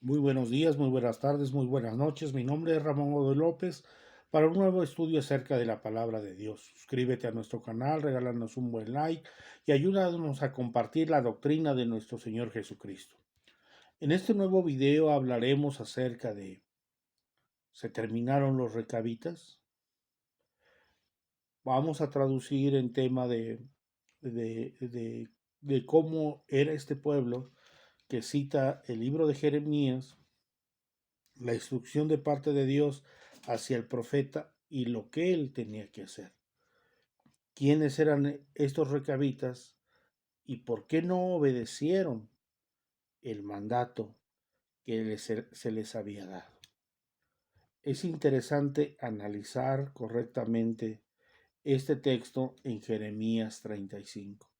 Muy buenos días, muy buenas tardes, muy buenas noches. Mi nombre es Ramón Godoy López para un nuevo estudio acerca de la palabra de Dios. Suscríbete a nuestro canal, regálanos un buen like y ayúdanos a compartir la doctrina de nuestro Señor Jesucristo. En este nuevo video hablaremos acerca de ¿se terminaron los recabitas? Vamos a traducir en tema de, de, de cómo era este pueblo que cita el libro de Jeremías, la instrucción de parte de Dios hacia el profeta y lo que él tenía que hacer. ¿Quiénes eran estos recabitas y por qué no obedecieron el mandato que se les había dado? Es interesante analizar correctamente este texto en Jeremías 35.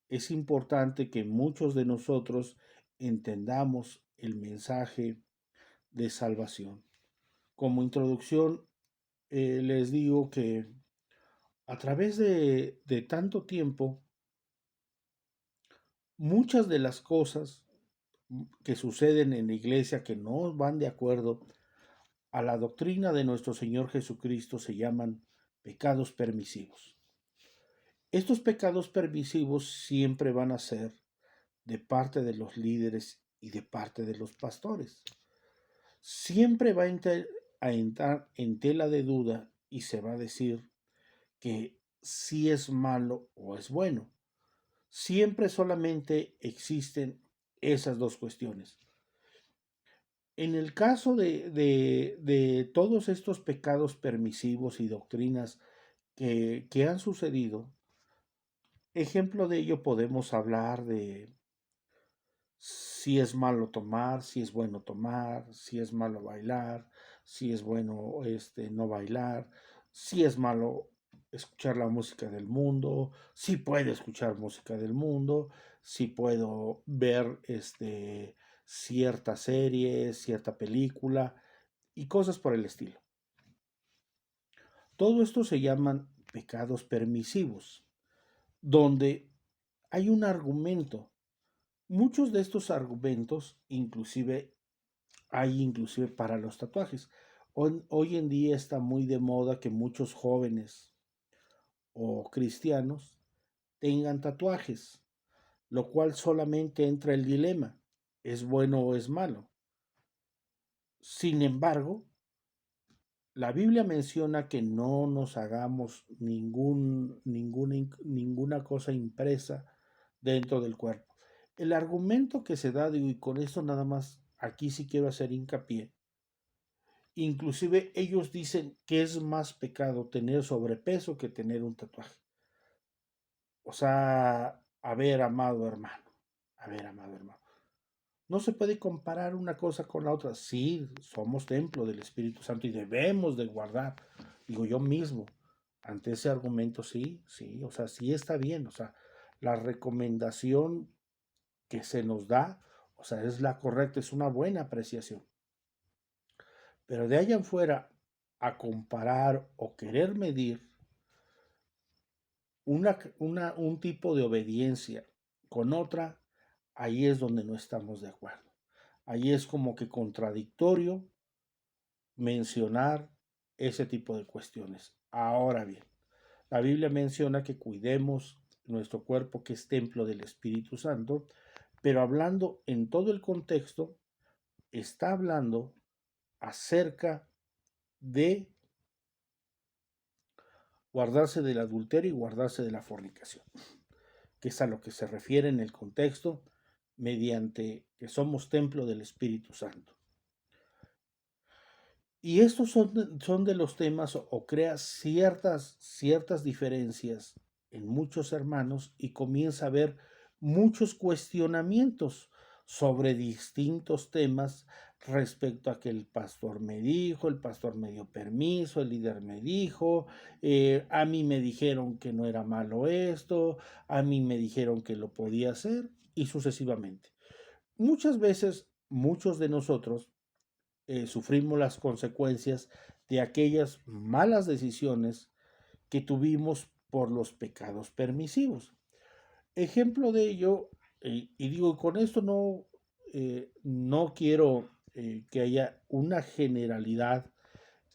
Es importante que muchos de nosotros entendamos el mensaje de salvación. Como introducción, les digo que a través de tanto tiempo, muchas de las cosas que suceden en la iglesia que no van de acuerdo a la doctrina de nuestro Señor Jesucristo se llaman pecados permisivos. Estos pecados permisivos siempre van a ser de parte de los líderes y de parte de los pastores. Siempre va a entrar en tela de duda y se va a decir que si es malo o es bueno. Siempre solamente existen esas dos cuestiones. En el caso de todos estos pecados permisivos y doctrinas que han sucedido, ejemplo de ello podemos hablar de si es malo tomar, si es bueno tomar, si es malo bailar, si es bueno no bailar, si es malo escuchar la música del mundo, si puedo escuchar música del mundo, si puedo ver cierta serie, cierta película y cosas por el estilo. Todo esto se llaman pecados permisivos, donde hay un argumento. Muchos de estos argumentos inclusive para los tatuajes. Hoy en día está muy de moda que muchos jóvenes o cristianos tengan tatuajes, lo cual solamente entra el dilema, ¿es bueno o es malo? Sin embargo, la Biblia menciona que no nos hagamos ninguna cosa impresa dentro del cuerpo. El argumento que se da, digo, y con esto nada más, aquí sí quiero hacer hincapié, inclusive ellos dicen que es más pecado tener sobrepeso que tener un tatuaje. O sea, a ver, amado hermano, no se puede comparar una cosa con la otra. Sí, somos templo del Espíritu Santo y debemos de guardar, digo yo mismo, ante ese argumento, sí, sí, o sea, sí está bien, o sea, la recomendación que se nos da, o sea, es la correcta, es una buena apreciación. Pero de allá en fuera, a comparar o querer medir un tipo de obediencia con otra, ahí es donde no estamos de acuerdo. Ahí es como que contradictorio mencionar ese tipo de cuestiones. Ahora bien, la Biblia menciona que cuidemos nuestro cuerpo que es templo del Espíritu Santo, pero hablando en todo el contexto, está hablando acerca de guardarse del adulterio y guardarse de la fornicación, que es a lo que se refiere en el contexto mediante que somos templo del Espíritu Santo. Y estos son de los temas o crea ciertas diferencias en muchos hermanos y comienza a haber muchos cuestionamientos sobre distintos temas respecto a que el pastor me dijo, el pastor me dio permiso, el líder me dijo, a mí me dijeron que no era malo esto, a mí me dijeron que lo podía hacer y sucesivamente. Muchas veces, muchos de nosotros sufrimos las consecuencias de aquellas malas decisiones que tuvimos por los pecados permisivos. Ejemplo de ello, y digo, con esto no quiero que haya una generalidad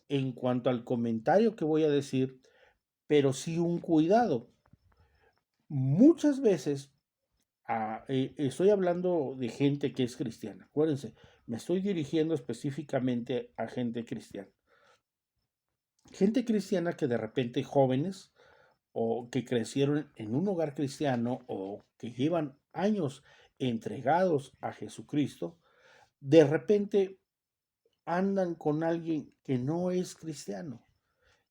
en cuanto al comentario que voy a decir, pero sí un cuidado. Muchas veces estoy hablando de gente que es cristiana. Acuérdense, me estoy dirigiendo específicamente a gente cristiana. Gente cristiana que de repente jóvenes o que crecieron en un hogar cristiano o que llevan años entregados a Jesucristo, de repente andan con alguien que no es cristiano.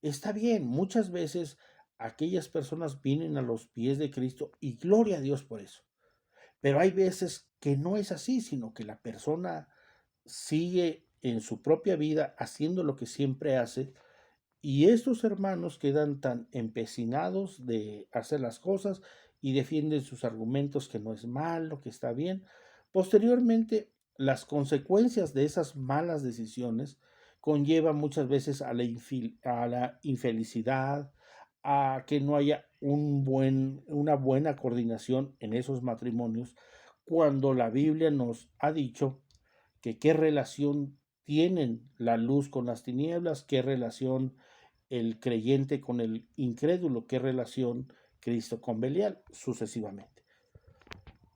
Está bien, muchas veces aquellas personas vienen a los pies de Cristo y gloria a Dios por eso. Pero hay veces que no es así, sino que la persona sigue en su propia vida haciendo lo que siempre hace y estos hermanos quedan tan empecinados de hacer las cosas y defienden sus argumentos que no es malo, que está bien. Posteriormente, las consecuencias de esas malas decisiones conllevan muchas veces a la infelicidad, a que no haya una buena coordinación en esos matrimonios, cuando la Biblia nos ha dicho que qué relación tienen la luz con las tinieblas, qué relación el creyente con el incrédulo, qué relación Cristo con Belial, sucesivamente.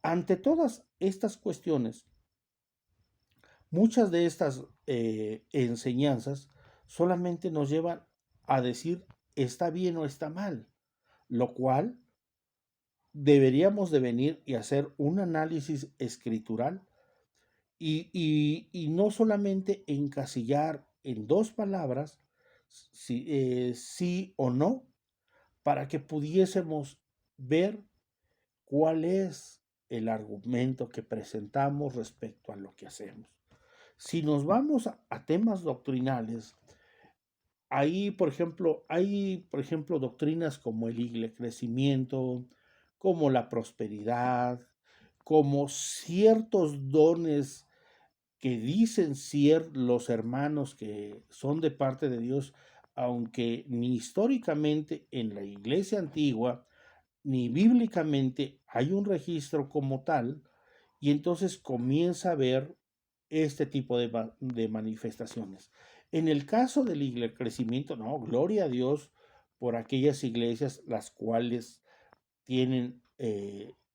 Ante todas estas cuestiones, muchas de estas enseñanzas solamente nos llevan a decir está bien o está mal, lo cual deberíamos de venir y hacer un análisis escritural y no solamente encasillar en dos palabras sí o no, para que pudiésemos ver cuál es el argumento que presentamos respecto a lo que hacemos. Si nos vamos a temas doctrinales, hay, por ejemplo, doctrinas como el crecimiento, como la prosperidad, como ciertos dones que dicen ser los hermanos que son de parte de Dios, aunque ni históricamente en la iglesia antigua ni bíblicamente hay un registro como tal, y entonces comienza a ver este tipo de manifestaciones. En el caso del crecimiento, no, gloria a Dios por aquellas iglesias las cuales tienen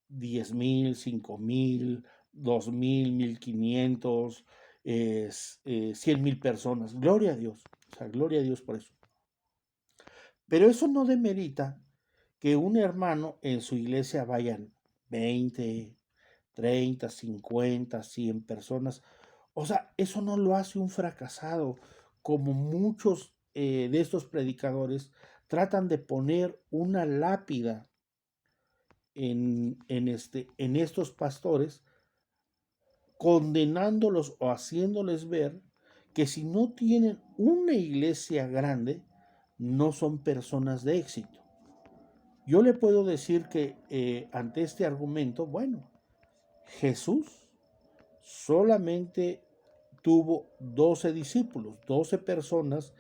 10,000, 5,000, 2,000, 1,500, 100,000 personas. Gloria a Dios. O sea, gloria a Dios por eso. Pero eso no demerita que un hermano en su iglesia vayan 20, 30, 50, 100 personas. O sea, eso no lo hace un fracasado, como muchos de estos predicadores tratan de poner una lápida en estos pastores, condenándolos o haciéndoles ver que si no tienen una iglesia grande, no son personas de éxito. Yo le puedo decir que ante este argumento, bueno, Jesús solamente tuvo 12 discípulos, 12 personas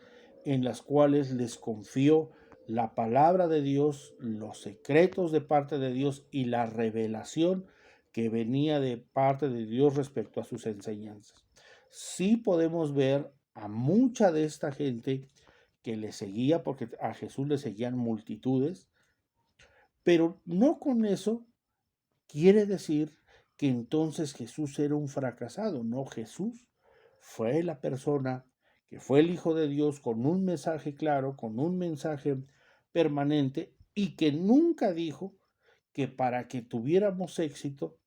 en las cuales les confió la palabra de Dios, los secretos de parte de Dios y la revelación que venía de parte de Dios respecto a sus enseñanzas. Sí podemos ver a mucha de esta gente que le seguía, porque a Jesús le seguían multitudes, pero no con eso quiere decir que entonces Jesús era un fracasado. No, Jesús fue la persona que fue el Hijo de Dios con un mensaje claro, con un mensaje permanente y que nunca dijo que para que tuviéramos éxito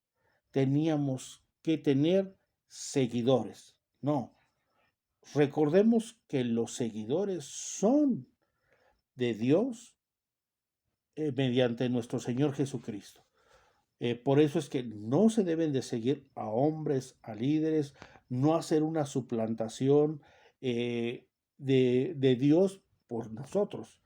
teníamos que tener seguidores. No, recordemos que los seguidores son de Dios mediante nuestro Señor Jesucristo. Por eso es que no se deben de seguir a hombres, a líderes, no hacer una suplantación de Dios por nosotros.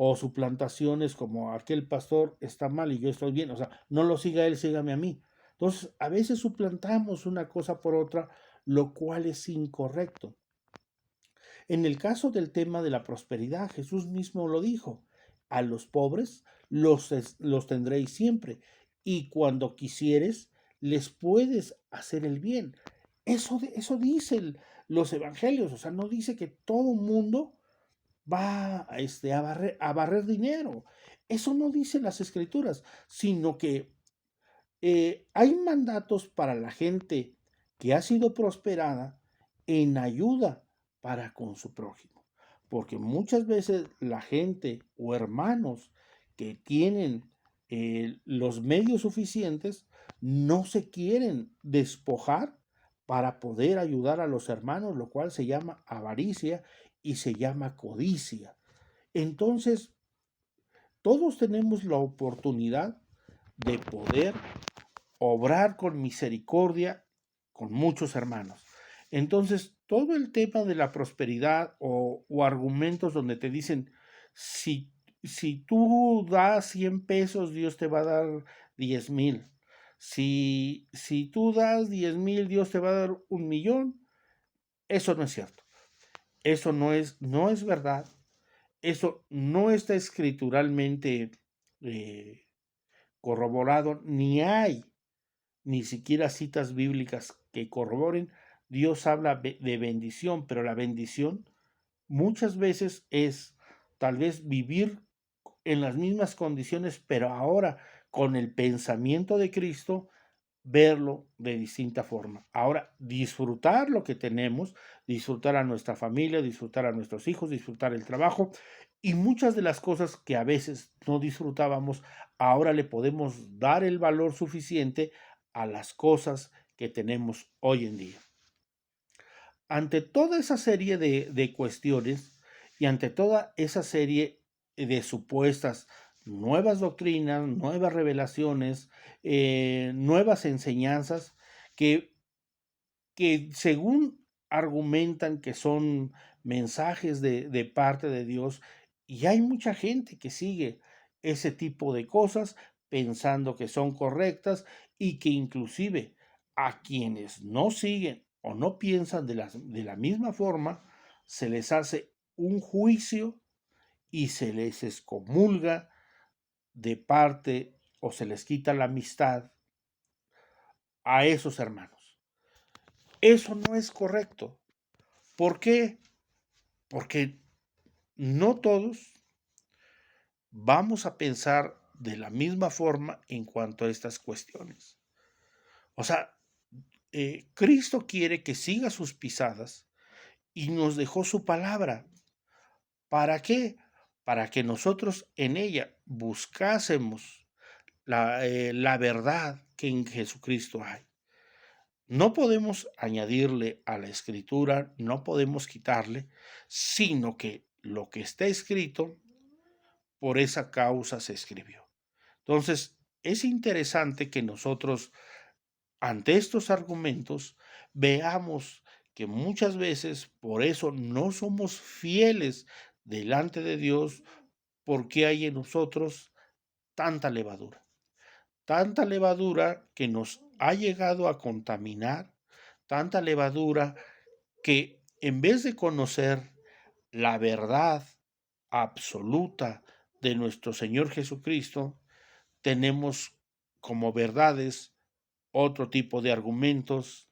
O suplantaciones como aquel pastor está mal y yo estoy bien. O sea, no lo siga él, sígame a mí. Entonces, a veces suplantamos una cosa por otra, lo cual es incorrecto. En el caso del tema de la prosperidad, Jesús mismo lo dijo, a los pobres los tendréis siempre y cuando quisieres les puedes hacer el bien. Eso dicen los evangelios, o sea, no dice que todo mundo va a barrer dinero. Eso no dicen las escrituras, sino que hay mandatos para la gente que ha sido prosperada en ayuda para con su prójimo. Porque muchas veces la gente o hermanos que tienen los medios suficientes no se quieren despojar para poder ayudar a los hermanos, lo cual se llama avaricia y se llama codicia. Entonces, todos tenemos la oportunidad de poder obrar con misericordia con muchos hermanos. Entonces, todo el tema de la prosperidad o argumentos donde te dicen, si tú das 100 pesos, Dios te va a dar 10,000. Si tú das 10,000, Dios te va a dar 1,000,000. Eso no es cierto. Eso no es verdad. Eso no está escrituralmente eh, corroborado, ni siquiera citas bíblicas que corroboren. Dios habla de bendición, pero la bendición muchas veces es tal vez vivir en las mismas condiciones, pero ahora con el pensamiento de Cristo, verlo de distinta forma. Ahora, disfrutar lo que tenemos, disfrutar a nuestra familia, disfrutar a nuestros hijos, disfrutar el trabajo y muchas de las cosas que a veces no disfrutábamos, ahora le podemos dar el valor suficiente a las cosas que tenemos hoy en día. Ante toda esa serie de cuestiones y ante toda esa serie de supuestas nuevas doctrinas, nuevas revelaciones, nuevas enseñanzas que, que según argumentan que son mensajes de parte de Dios, y hay mucha gente que sigue ese tipo de cosas pensando que son correctas y que inclusive a quienes no siguen o no piensan de la misma forma, se les hace un juicio y se les excomulga de parte o se les quita la amistad a esos hermanos. Eso no es correcto. ¿Por qué? Porque no todos vamos a pensar de la misma forma en cuanto a estas cuestiones. O sea, Cristo quiere que siga sus pisadas y nos dejó su palabra. ¿Para qué? Para que nosotros en ella buscásemos la verdad que en Jesucristo hay. No podemos añadirle a la escritura, no podemos quitarle, sino que lo que está escrito, por esa causa se escribió. Entonces, es interesante que nosotros, ante estos argumentos, veamos que muchas veces por eso no somos fieles delante de Dios, porque hay en nosotros tanta levadura que nos ha llegado a contaminar, tanta levadura que en vez de conocer la verdad absoluta de nuestro Señor Jesucristo, tenemos como verdades otro tipo de argumentos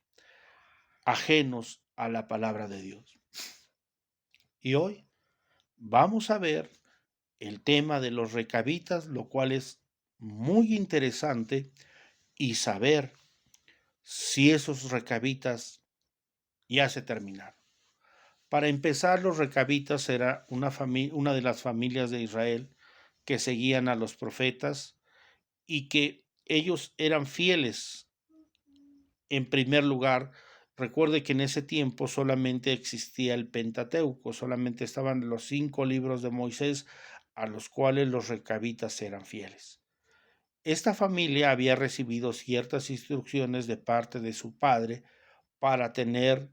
ajenos a la palabra de Dios. Y hoy vamos a ver el tema de los recabitas, lo cual es muy interesante, y saber si esos recabitas ya se terminaron. Para empezar, los recabitas era una de las familias de Israel que seguían a los profetas y que ellos eran fieles. En primer lugar, recuerde que en ese tiempo solamente existía el Pentateuco, solamente estaban los 5 libros de Moisés a los cuales los recabitas eran fieles. Esta familia había recibido ciertas instrucciones de parte de su padre para tener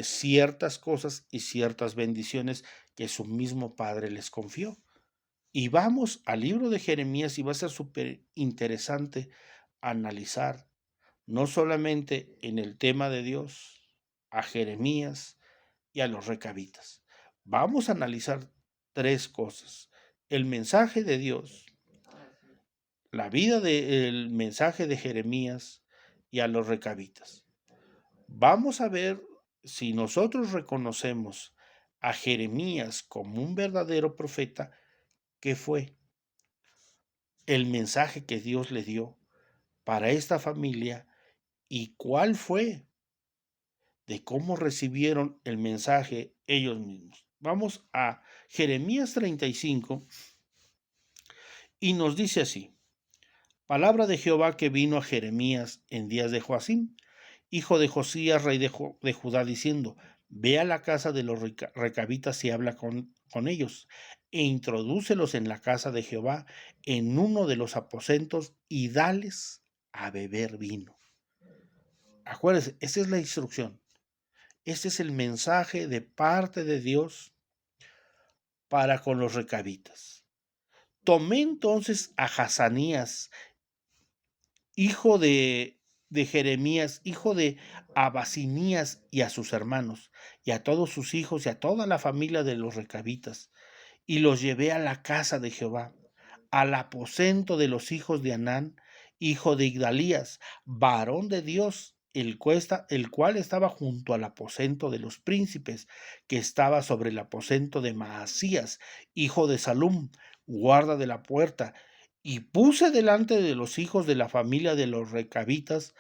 ciertas cosas y ciertas bendiciones que su mismo padre les confió. Y vamos al libro de Jeremías y va a ser súper interesante analizar no solamente en el tema de Dios, a Jeremías y a los recabitas. Vamos a analizar 3 cosas: el mensaje de Dios, la vida del mensaje de Jeremías y a los recabitas. Vamos a ver si nosotros reconocemos a Jeremías como un verdadero profeta, qué fue el mensaje que Dios le dio para esta familia y cuál fue de cómo recibieron el mensaje ellos mismos. Vamos a Jeremías 35 y nos dice así: palabra de Jehová que vino a Jeremías en días de Joacim, hijo de Josías, rey de Judá, diciendo: ve a la casa de los recabitas y habla con ellos, e introdúcelos en la casa de Jehová, en uno de los aposentos, y dales a beber vino. Acuérdense, esa es la instrucción. Este es el mensaje de parte de Dios para con los recabitas. Tomé entonces a Hazanías, hijo de Jeremías, hijo de Abasinías, y a sus hermanos, y a todos sus hijos, y a toda la familia de los recabitas, y los llevé a la casa de Jehová, al aposento de los hijos de Anán, hijo de Igdalías, varón de Dios, el cual estaba junto al aposento de los príncipes, que estaba sobre el aposento de Maasías, hijo de Salum, guarda de la puerta, y puse delante de los hijos de la familia de los recabitas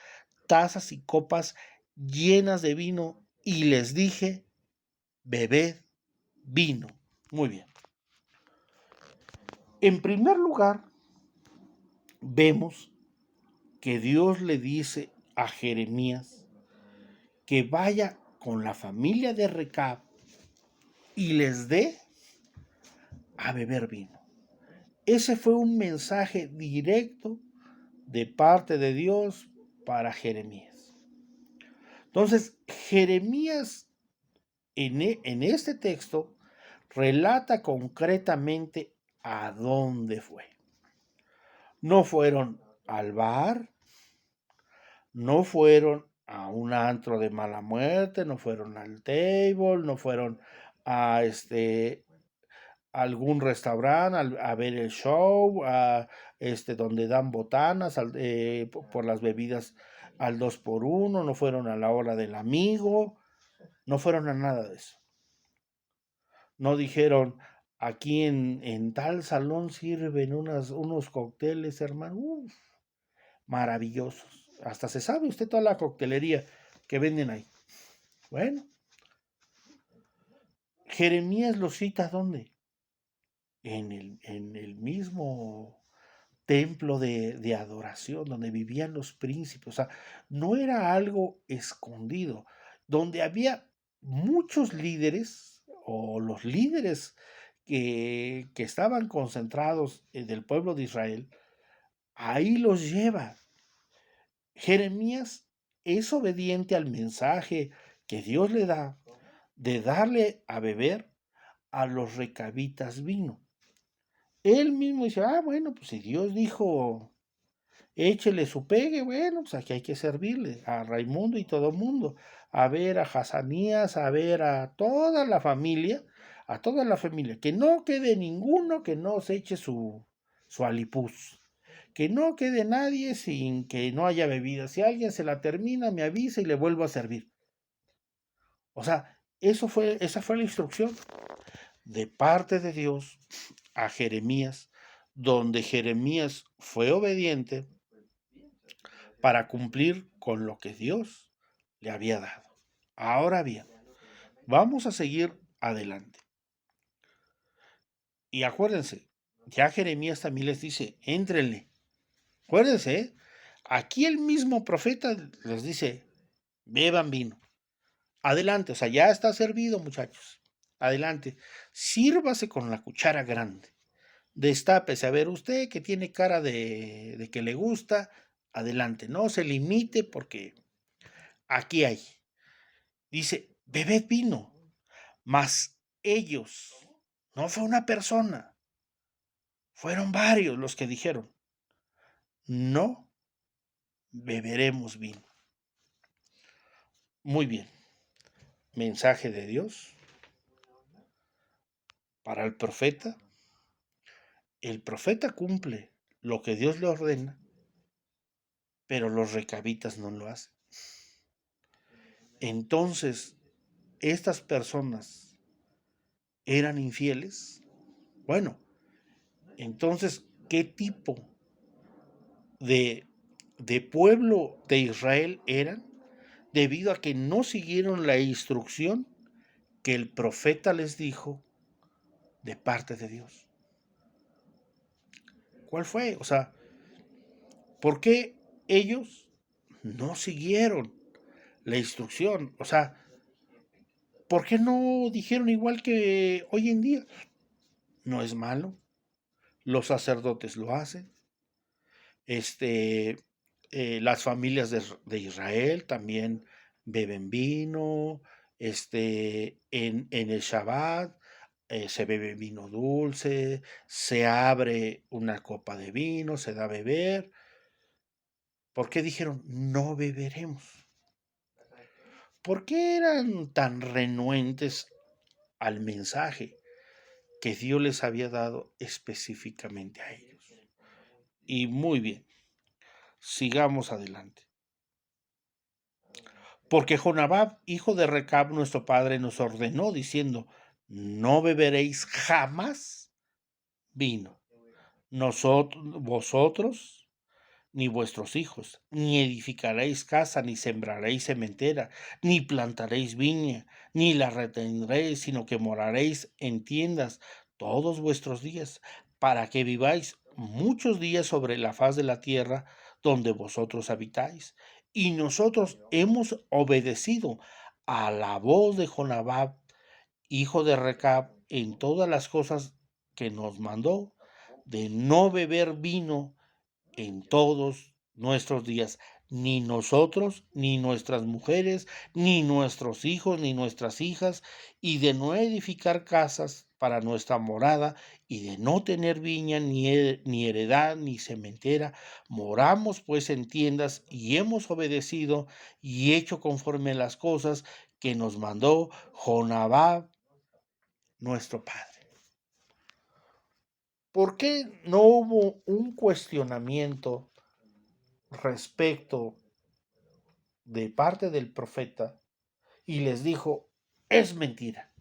tazas y copas llenas de vino, y les dije: bebed vino. Muy bien. En primer lugar, vemos que Dios le dice a Jeremías que vaya con la familia de Recab y les dé a beber vino. Ese fue un mensaje directo de parte de Dios para Jeremías. Entonces, Jeremías en este texto relata concretamente a dónde fue. No fueron al bar, no fueron a un antro de mala muerte, no fueron al table, no fueron a algún restaurante a ver el show, a donde dan botanas por las bebidas al 2x1, no fueron a la hora del amigo, no fueron a nada de eso. No dijeron: aquí en tal salón sirven unos cócteles, hermano, maravillosos. Hasta se sabe usted toda la coctelería que venden ahí. Bueno, Jeremías lo cita ¿dónde? En el mismo templo de adoración donde vivían los príncipes. O sea, no era algo escondido, donde había muchos líderes o los líderes que estaban concentrados del pueblo de Israel, ahí los lleva. Jeremías es obediente al mensaje que Dios le da de darle a beber a los recabitas vino. Él mismo dice: bueno, pues si Dios dijo échele su pegue, bueno, pues aquí hay que servirle a Raimundo y todo el mundo, a ver a Hazanías, a ver a toda la familia, que no quede ninguno que no se eche su alipuz, que no quede nadie sin que no haya bebida. Si alguien se la termina, me avisa y le vuelvo a servir. O sea, esa fue la instrucción de parte de Dios a Jeremías, donde Jeremías fue obediente para cumplir con lo que Dios le había dado. Ahora bien, vamos a seguir adelante. Y acuérdense, ya Jeremías también les dice: éntrenle. Acuérdense, aquí el mismo profeta les dice: beban vino. Adelante, o sea, ya está servido, muchachos. Adelante, sírvase con la cuchara grande. Destápese, a ver, usted que tiene cara de que le gusta, adelante, no se limite porque aquí hay. Dice: bebed vino. Mas ellos, no fue una persona, fueron varios los que dijeron: no beberemos vino. Muy bien, mensaje de Dios para el profeta. El profeta cumple lo que Dios le ordena, pero los recabitas no lo hacen. Entonces, estas personas eran infieles. Bueno, entonces, ¿qué tipo de, de pueblo de Israel eran? Debido a que no siguieron la instrucción que el profeta les dijo de parte de Dios. ¿Cuál fue? O sea, ¿por qué ellos no siguieron la instrucción? O sea, ¿por qué no dijeron igual que hoy en día? No es malo, los sacerdotes lo hacen, este, las familias de Israel también beben vino, en el Shabbat se bebe vino dulce, se abre una copa de vino, se da a beber. ¿Por qué dijeron no beberemos? ¿Por qué eran tan renuentes al mensaje que Dios les había dado específicamente a ellos? Y muy bien, sigamos adelante. Porque Jonadab, hijo de Recab, nuestro padre, nos ordenó diciendo, no beberéis jamás vino, vosotros, ni vuestros hijos, ni edificaréis casa, ni sembraréis sementera, ni plantaréis viña, ni la retendréis, sino que moraréis en tiendas todos vuestros días, para que viváis muchos días sobre la faz de la tierra donde vosotros habitáis. Y nosotros hemos obedecido a la voz de Jonadab, hijo de Recab, en todas las cosas que nos mandó, de no beber vino en todos nuestros días, ni nosotros, ni nuestras mujeres, ni nuestros hijos, ni nuestras hijas, y de no edificar casas para nuestra morada, y de no tener viña, ni heredad, ni cementera. Moramos pues en tiendas, y hemos obedecido y hecho conforme a las cosas que nos mandó Jonadab, nuestro padre. ¿Por qué no hubo un cuestionamiento respecto de parte del profeta y les dijo, es mentira?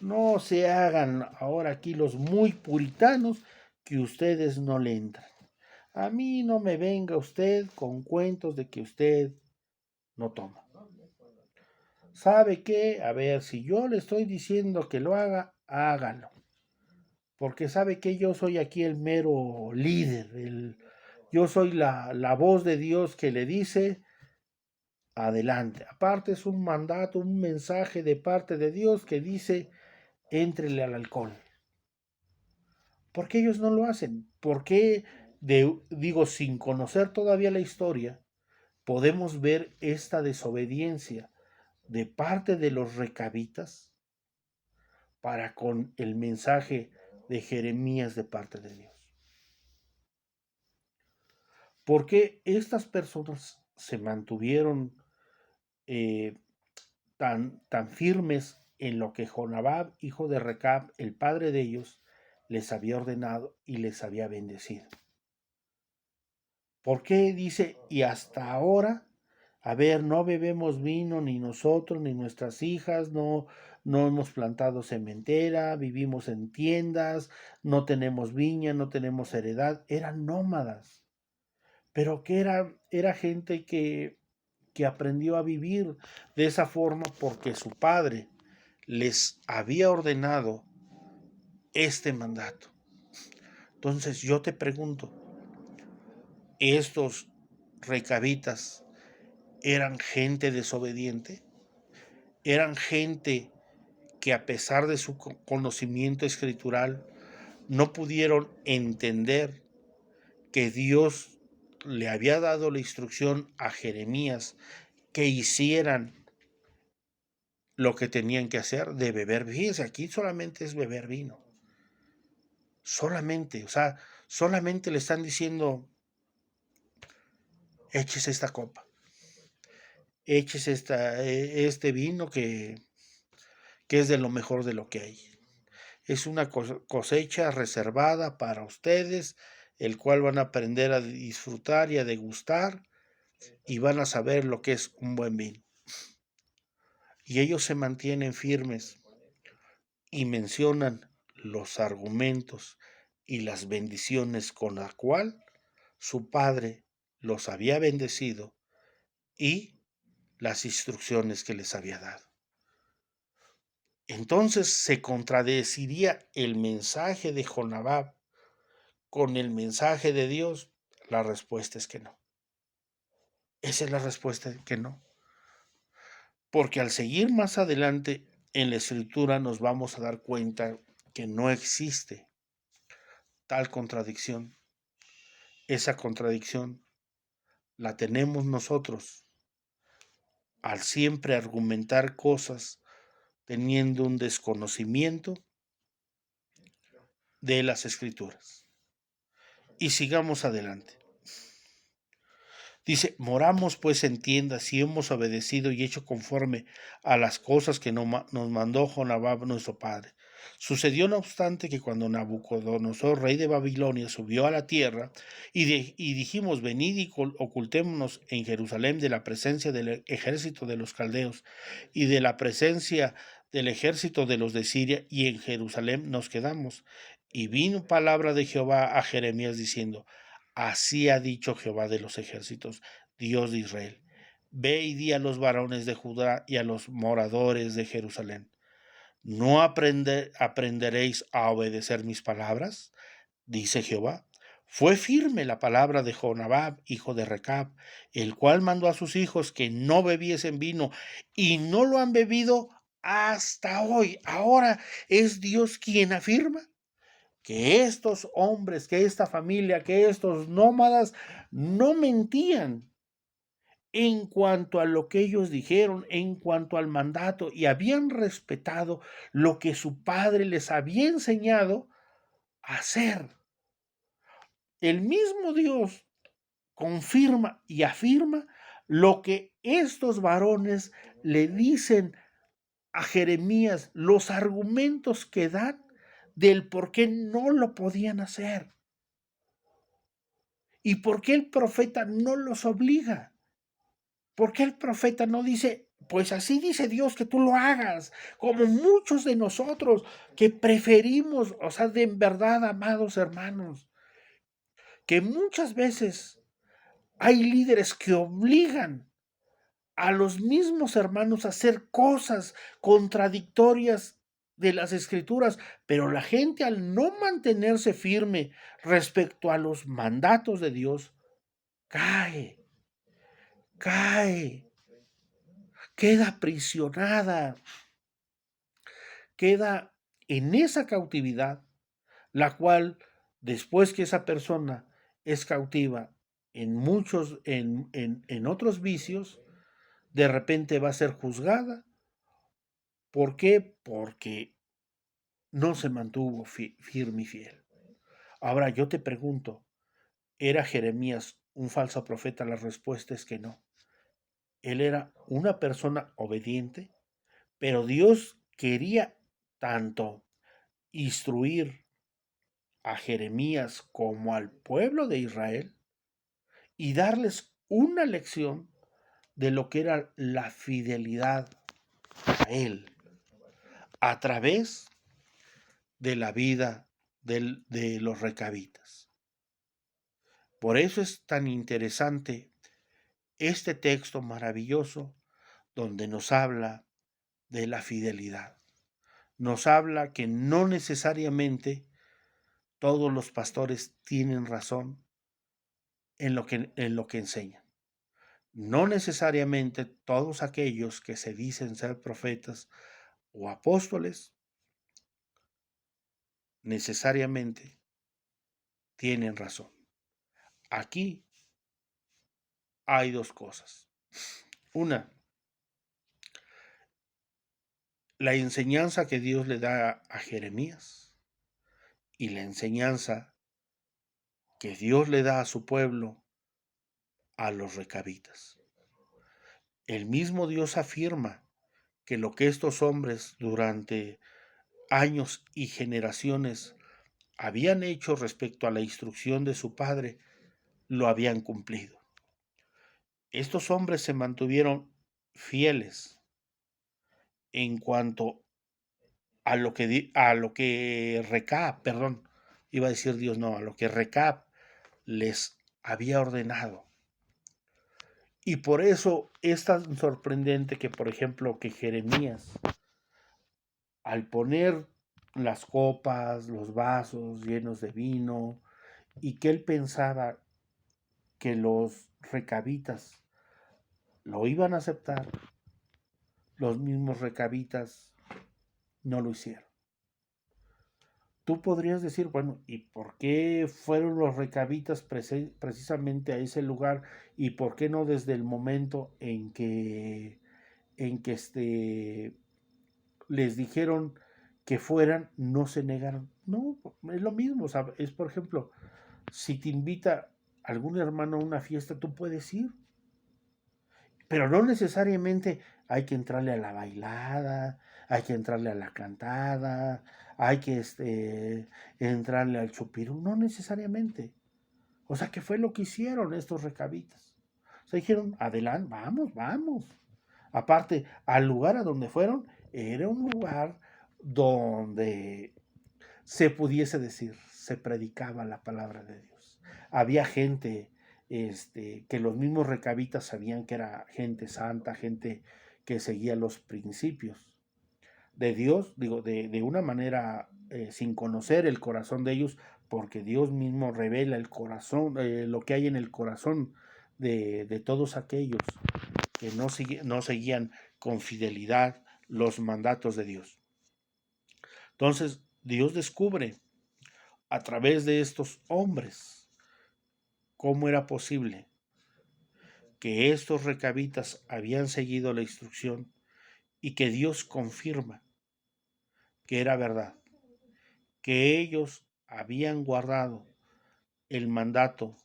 No se hagan ahora aquí los muy puritanos que ustedes no le entran. A mí no me venga usted con cuentos de que usted no toma. ¿Sabe qué? A ver, si yo le estoy diciendo que lo haga, hágalo. Porque sabe que yo soy aquí el mero líder, yo soy la voz de Dios que le dice, adelante. Aparte es un mandato, un mensaje de parte de Dios que dice, éntrele al alcohol. ¿Por qué ellos no lo hacen? ¿Por qué, digo, sin conocer todavía la historia, podemos ver esta desobediencia de parte de los recabitas para con el mensaje de Jeremías de parte de Dios? ¿Por qué estas personas se mantuvieron eh, tan firmes en lo que Jonadab, hijo de Recab, el padre de ellos, les había ordenado y les había bendecido? ¿Por qué dice, y hasta ahora, a ver, no bebemos vino ni nosotros ni nuestras hijas, no hemos plantado sementera, vivimos en tiendas, no tenemos viña, no tenemos heredad? Eran nómadas, pero que era gente que aprendió a vivir de esa forma porque su padre les había ordenado este mandato. Entonces yo te pregunto, ¿estos recabitas eran gente desobediente? ¿Eran gente que a pesar de su conocimiento escritural no pudieron entender que Dios le había dado la instrucción a Jeremías que hicieran lo que tenían que hacer de beber? Fíjense, aquí solamente es beber vino. Solamente, o sea, solamente le están diciendo, échese esta copa, échese este vino que es de lo mejor de lo que hay. Es una cosecha reservada para ustedes, el cual van a aprender a disfrutar y a degustar y van a saber lo que es un buen vino. y ellos se mantienen firmes y mencionan los argumentos y las bendiciones con la cual su padre los había bendecido y las instrucciones que les había dado. Entonces se contradeciría el mensaje de Jonadab con el mensaje de Dios. La respuesta es que no. Esa es la respuesta, que no. Porque al seguir más adelante en la escritura nos vamos a dar cuenta que no existe tal contradicción. Esa contradicción la tenemos nosotros al siempre argumentar cosas teniendo un desconocimiento de las escrituras. Y sigamos adelante. Dice, moramos pues en tiendas y hemos obedecido y hecho conforme a las cosas que nos mandó Jonadab nuestro padre. Sucedió no obstante que cuando Nabucodonosor, rey de Babilonia, subió a la tierra y dijimos, venid y ocultémonos en Jerusalén de la presencia del ejército de los caldeos y de la presencia del ejército de los de Siria, y en Jerusalén nos quedamos. Y vino palabra de Jehová a Jeremías diciendo, así ha dicho Jehová de los ejércitos, Dios de Israel. Ve y di a los varones de Judá y a los moradores de Jerusalén, ¿no aprenderéis a obedecer mis palabras? Dice Jehová. Fue firme la palabra de Jonadab, hijo de Recab, el cual mandó a sus hijos que no bebiesen vino, y no lo han bebido hasta hoy. Ahora es Dios quien afirma que estos hombres, que esta familia, que estos nómadas no mentían en cuanto a lo que ellos dijeron, en cuanto al mandato, y habían respetado lo que su padre les había enseñado a hacer. El mismo Dios confirma y afirma lo que estos varones le dicen a Jeremías, los argumentos que dan del por qué no lo podían hacer. ¿Y por qué el profeta no los obliga? ¿Por qué el profeta no dice, pues así dice Dios que tú lo hagas? Como muchos de nosotros que preferimos, o sea, de en verdad, amados hermanos, que muchas veces hay líderes que obligan a los mismos hermanos a hacer cosas contradictorias de las escrituras, pero la gente, al no mantenerse firme respecto a los mandatos de Dios, cae, queda aprisionada, queda en esa cautividad, la cual, después que esa persona es cautiva en otros vicios, de repente va a ser juzgada. ¿Por qué? Porque no se mantuvo firme y fiel. Ahora yo te pregunto, ¿era Jeremías un falso profeta? La respuesta es que no. Él era una persona obediente, pero Dios quería tanto instruir a Jeremías como al pueblo de Israel y darles una lección de lo que era la fidelidad a Él a través de la vida de los recabitas. Por eso es tan interesante este texto maravilloso donde nos habla de la fidelidad. Nos habla que no necesariamente todos los pastores tienen razón en lo que enseñan. No necesariamente todos aquellos que se dicen ser profetas o apóstoles necesariamente tienen razón. Aquí hay dos cosas. Una, la enseñanza que Dios le da a Jeremías y la enseñanza que Dios le da a su pueblo, a los recabitas. El mismo Dios afirma que lo que estos hombres durante años y generaciones habían hecho respecto a la instrucción de su padre, lo habían cumplido. Estos hombres se mantuvieron fieles en cuanto a lo que Recab, perdón, iba a decir Dios, no, a lo que Recab les había ordenado. Y por eso es tan sorprendente que, por ejemplo, que Jeremías, al poner las copas, los vasos llenos de vino, y que él pensaba que los recabitas lo iban a aceptar, los mismos recabitas no lo hicieron. Tú podrías decir, bueno, ¿y por qué fueron los recabitas precisamente a ese lugar? ¿Y por qué no desde el momento en que les dijeron que fueran, no se negaron? No, es lo mismo. O sea, es, por ejemplo, si te invita algún hermano a una fiesta, tú puedes ir, pero no necesariamente hay que entrarle a la bailada, hay que entrarle a la cantada, hay que entrarle al chupirú, no necesariamente. O sea, ¿qué fue lo que hicieron estos recabitas? O sea, dijeron, adelante, vamos, vamos. Aparte, al lugar a donde fueron, era un lugar donde se pudiese decir, se predicaba la palabra de Dios. Había gente que los mismos recabitas sabían que era gente santa, gente que seguía los principios de Dios, digo, de una manera sin conocer el corazón de ellos, porque Dios mismo revela el corazón, lo que hay en el corazón de todos aquellos que no seguían con fidelidad los mandatos de Dios. Entonces, Dios descubre a través de estos hombres cómo era posible que estos recabitas habían seguido la instrucción y que Dios confirma que era verdad, que ellos habían guardado el mandato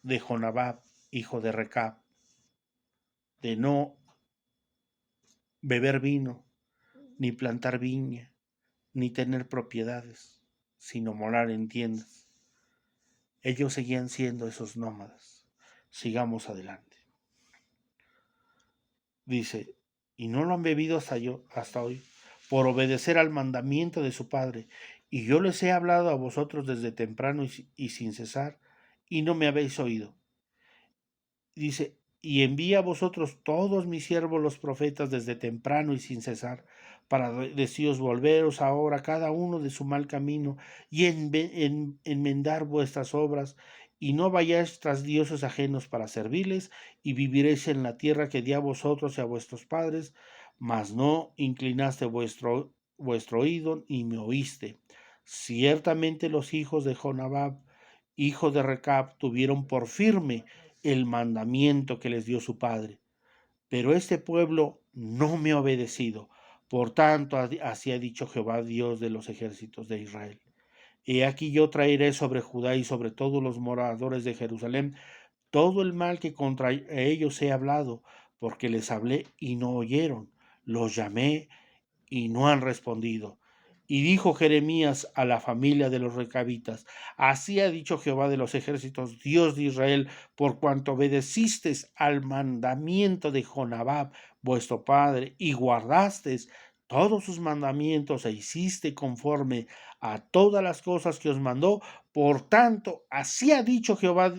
de Jonadab, hijo de Recab, de no beber vino, ni plantar viña, ni tener propiedades, sino morar en tiendas. Ellos seguían siendo esos nómadas. Sigamos adelante. Dice, y no lo han bebido hasta hoy, por obedecer al mandamiento de su padre. Y yo les he hablado a vosotros desde temprano y sin cesar, y no me habéis oído. Dice, y envía a vosotros todos mis siervos los profetas desde temprano y sin cesar, para deciros volveros ahora cada uno de su mal camino y enmendar vuestras obras, y no vayáis tras dioses ajenos para servirles, y viviréis en la tierra que di a vosotros y a vuestros padres, mas no inclinaste vuestro oído y me oíste. Ciertamente los hijos de Jonadab, hijo de Recab, tuvieron por firme el mandamiento que les dio su padre. Pero este pueblo no me ha obedecido. Por tanto, así ha dicho Jehová, Dios de los ejércitos de Israel. He aquí yo traeré sobre Judá y sobre todos los moradores de Jerusalén todo el mal que contra ellos he hablado, porque les hablé y no oyeron, los llamé y no han respondido. Y dijo Jeremías a la familia de los recabitas, así ha dicho Jehová de los ejércitos, Dios de Israel, por cuanto obedecisteis al mandamiento de Jonadab, vuestro padre, y guardasteis todos sus mandamientos e hiciste conforme a todas las cosas que os mandó, por tanto, así ha dicho Jehová,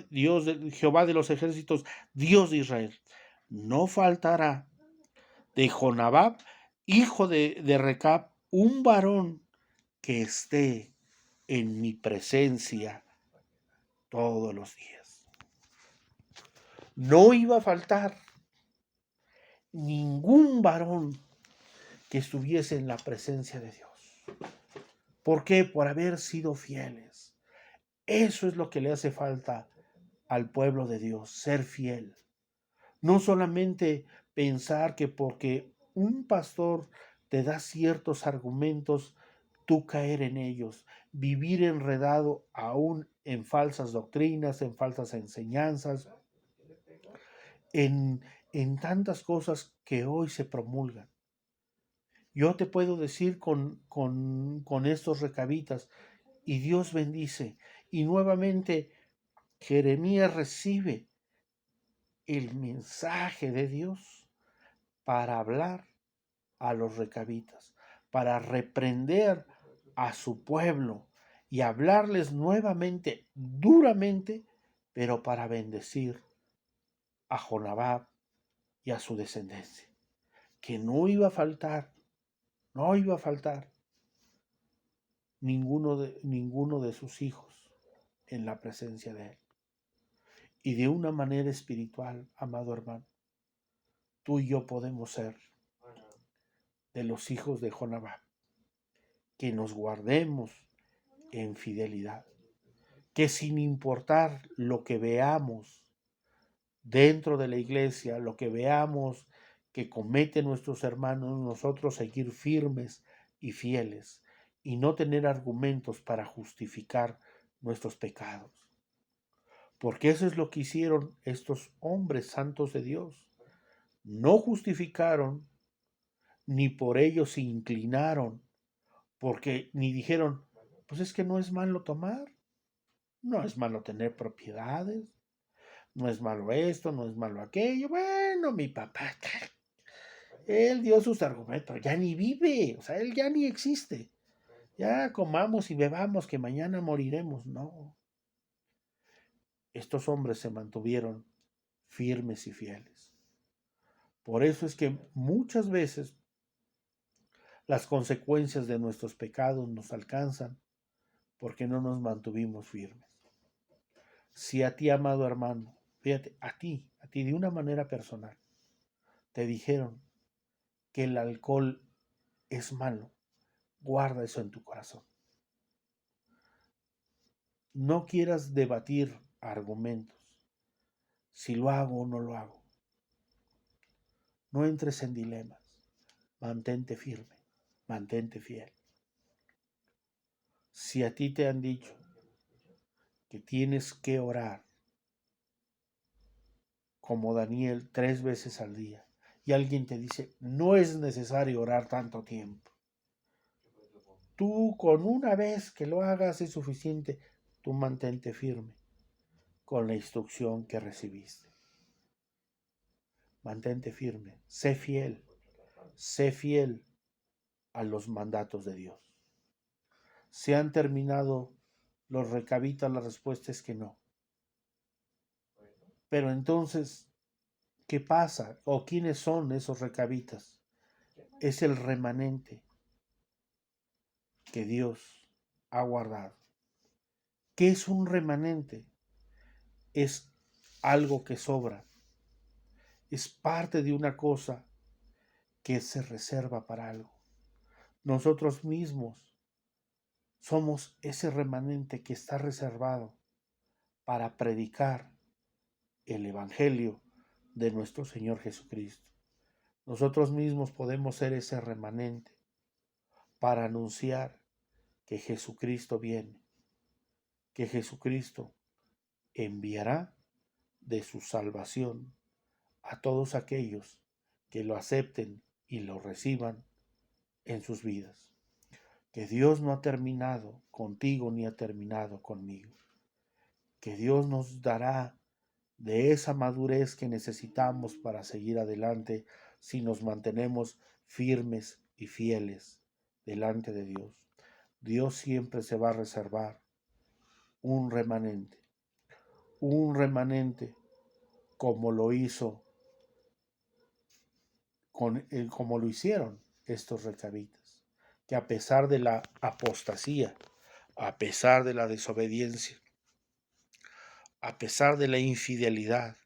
Jehová de los ejércitos, Dios de Israel, no faltará de Jonadab, hijo de Recab, un varón que esté en mi presencia todos los días. No iba a faltar ningún varón que estuviese en la presencia de Dios. ¿Por qué? Por haber sido fieles. Eso es lo que le hace falta al pueblo de Dios, ser fiel. No solamente pensar que porque un pastor te da ciertos argumentos, tú caer en ellos, vivir enredado aún en falsas doctrinas, en falsas enseñanzas, en, en tantas cosas que hoy se promulgan. Yo te puedo decir con estos recabitas, y Dios bendice, y nuevamente Jeremías recibe el mensaje de Dios para hablar a los recabitas para reprender a su pueblo y hablarles nuevamente, duramente, pero para bendecir a Jonadab y a su descendencia, que no iba a faltar, no iba a faltar ninguno de sus hijos en la presencia de él. Y de una manera espiritual, amado hermano, tú y yo podemos ser de los hijos de Jonadab, que nos guardemos en fidelidad, que sin importar lo que veamos dentro de la iglesia, lo que veamos que cometen nuestros hermanos, nosotros seguir firmes y fieles y no tener argumentos para justificar nuestros pecados. Porque eso es lo que hicieron estos hombres santos de Dios. No justificaron, ni por ello se inclinaron, porque ni dijeron, pues es que no es malo tomar, no es malo tener propiedades, no es malo esto, no es malo aquello. Bueno, mi papá, él dio sus argumentos, ya ni vive, o sea, él ya ni existe. Ya comamos y bebamos que mañana moriremos. No, estos hombres se mantuvieron firmes y fieles. Por eso es que muchas veces las consecuencias de nuestros pecados nos alcanzan porque no nos mantuvimos firmes. Si a ti, amado hermano, fíjate, a ti, de una manera personal, te dijeron que el alcohol es malo, guarda eso en tu corazón. No quieras debatir argumentos, si lo hago o no lo hago. No entres en dilemas, mantente firme, mantente fiel. Si a ti te han dicho que tienes que orar como Daniel 3 veces al día y alguien te dice no es necesario orar tanto tiempo, tú con una vez que lo hagas es suficiente, tú mantente firme con la instrucción que recibiste. Mantente firme, sé fiel a los mandatos de Dios. ¿Se han terminado los recabitas? La respuesta es que no. Pero entonces, ¿qué pasa? ¿O quiénes son esos recabitas? Es el remanente que Dios ha guardado. ¿Qué es un remanente? Es algo que sobra. Es parte de una cosa que se reserva para algo. Nosotros mismos somos ese remanente que está reservado para predicar el Evangelio de nuestro Señor Jesucristo. Nosotros mismos podemos ser ese remanente para anunciar que Jesucristo viene, que Jesucristo enviará de su salvación a todos aquellos que lo acepten y lo reciban en sus vidas. Que Dios no ha terminado contigo ni ha terminado conmigo. Que Dios nos dará de esa madurez que necesitamos para seguir adelante si nos mantenemos firmes y fieles delante de Dios. Dios siempre se va a reservar un remanente como lo hizo, como lo hicieron estos recabitas, que a pesar de la apostasía, a pesar de la desobediencia, a pesar de la infidelidad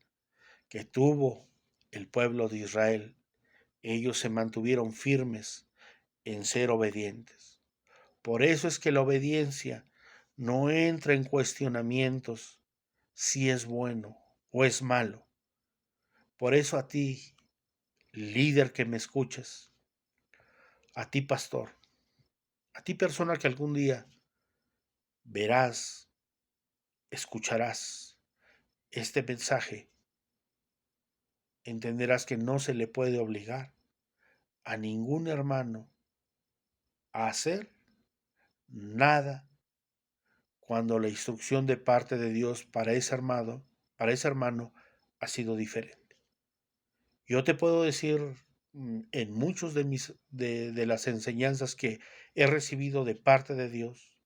que tuvo el pueblo de Israel, ellos se mantuvieron firmes en ser obedientes. Por eso es que la obediencia no entra en cuestionamientos si es bueno o es malo. Por eso a ti, líder que me escuchas, a ti pastor, a ti persona que algún día verás, escucharás este mensaje, entenderás que no se le puede obligar a ningún hermano a hacer nada cuando la instrucción de parte de Dios para ese hermano ha sido diferente. Yo te puedo decir en muchos de las enseñanzas que he recibido de parte de Dios,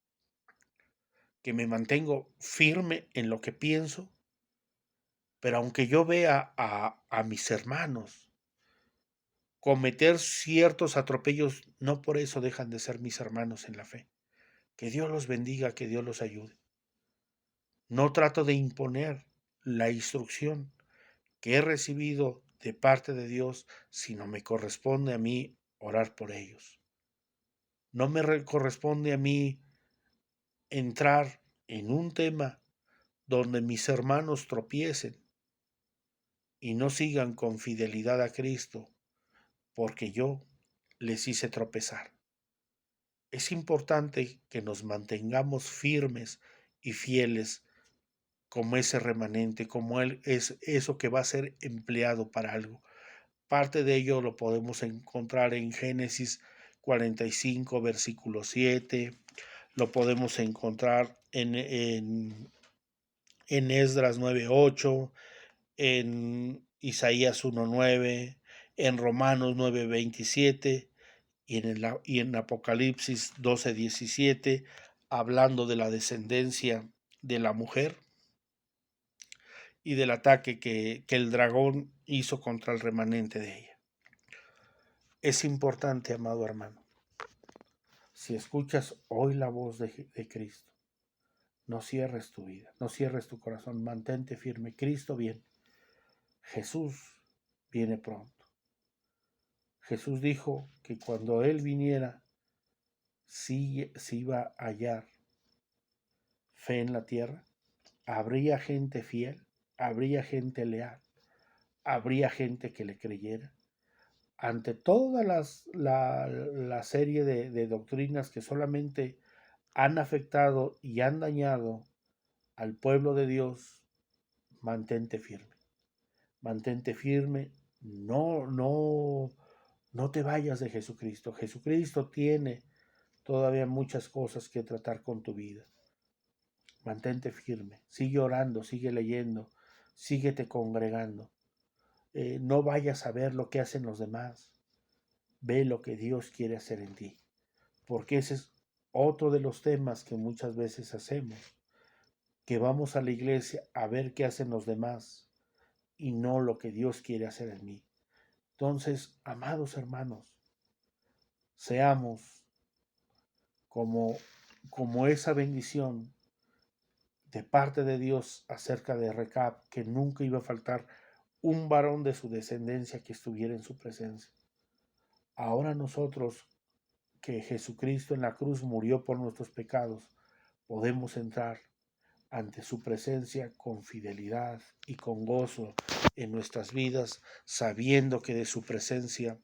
que me mantengo firme en lo que pienso, pero aunque yo vea a mis hermanos cometer ciertos atropellos, no por eso dejan de ser mis hermanos en la fe. Que Dios los bendiga, que Dios los ayude. No trato de imponer la instrucción que he recibido de parte de Dios, sino me corresponde a mí orar por ellos. No me corresponde a mí entrar en un tema donde mis hermanos tropiecen y no sigan con fidelidad a Cristo, porque yo les hice tropezar. Es importante que nos mantengamos firmes y fieles como ese remanente, como él es eso que va a ser empleado para algo. Parte de ello lo podemos encontrar en Génesis 45, versículo 7, lo podemos encontrar en Esdras 9:8, en Isaías 1:9, en Romanos 9:27 y en Apocalipsis 12:17, hablando de la descendencia de la mujer y del ataque que el dragón hizo contra el remanente de ella. Es importante, amado hermano, si escuchas hoy la voz de Cristo, no cierres tu vida, no cierres tu corazón, mantente firme. Cristo viene, Jesús viene pronto. Jesús dijo que cuando Él viniera, sí se iba a hallar fe en la tierra, habría gente fiel, habría gente leal, habría gente que le creyera. Ante toda la serie de doctrinas que solamente han afectado y han dañado al pueblo de Dios, mantente firme. Mantente firme, no te vayas de Jesucristo. Jesucristo tiene todavía muchas cosas que tratar con tu vida. Mantente firme, sigue orando, sigue leyendo, síguete congregando. No vayas a ver lo que hacen los demás. Ve lo que Dios quiere hacer en ti. Porque ese es otro de los temas que muchas veces hacemos. Que vamos a la iglesia a ver qué hacen los demás y no lo que Dios quiere hacer en mí. Entonces, amados hermanos, seamos como esa bendición de parte de Dios acerca de Recab, que nunca iba a faltar un varón de su descendencia que estuviera en su presencia. Ahora nosotros, que Jesucristo en la cruz murió por nuestros pecados, podemos entrar ante su presencia con fidelidad y con gozo en nuestras vidas, sabiendo que de su presencia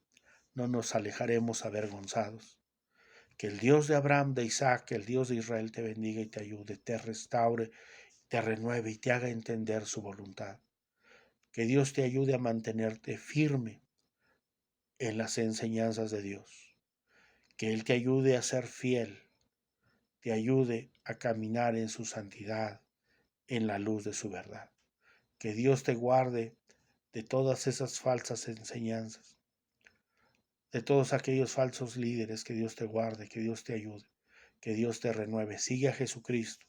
no nos alejaremos avergonzados. Que el Dios de Abraham, de Isaac, que el Dios de Israel te bendiga y te ayude, te restaure, te renueve y te haga entender su voluntad. Que Dios te ayude a mantenerte firme en las enseñanzas de Dios. Que Él te ayude a ser fiel, te ayude a caminar en su santidad, en la luz de su verdad. Que Dios te guarde de todas esas falsas enseñanzas, de todos aquellos falsos líderes. Que Dios te guarde, que Dios te ayude, que Dios te renueve. Sigue a Jesucristo.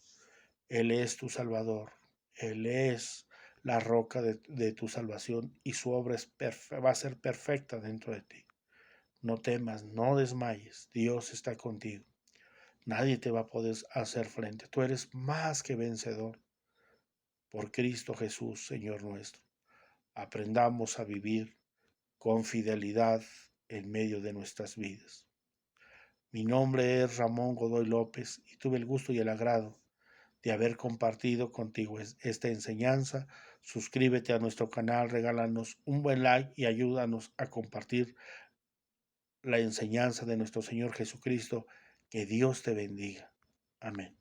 Él es tu Salvador. Él es la roca de tu salvación y su obra va a ser perfecta dentro de ti. No temas, no desmayes. Dios está contigo. Nadie te va a poder hacer frente. Tú eres más que vencedor por Cristo Jesús, Señor nuestro. Aprendamos a vivir con fidelidad en medio de nuestras vidas. Mi nombre es Ramón Godoy López y tuve el gusto y el agrado de haber compartido contigo esta enseñanza. Suscríbete a nuestro canal, regálanos un buen like y ayúdanos a compartir la enseñanza de nuestro Señor Jesucristo. Que Dios te bendiga. Amén.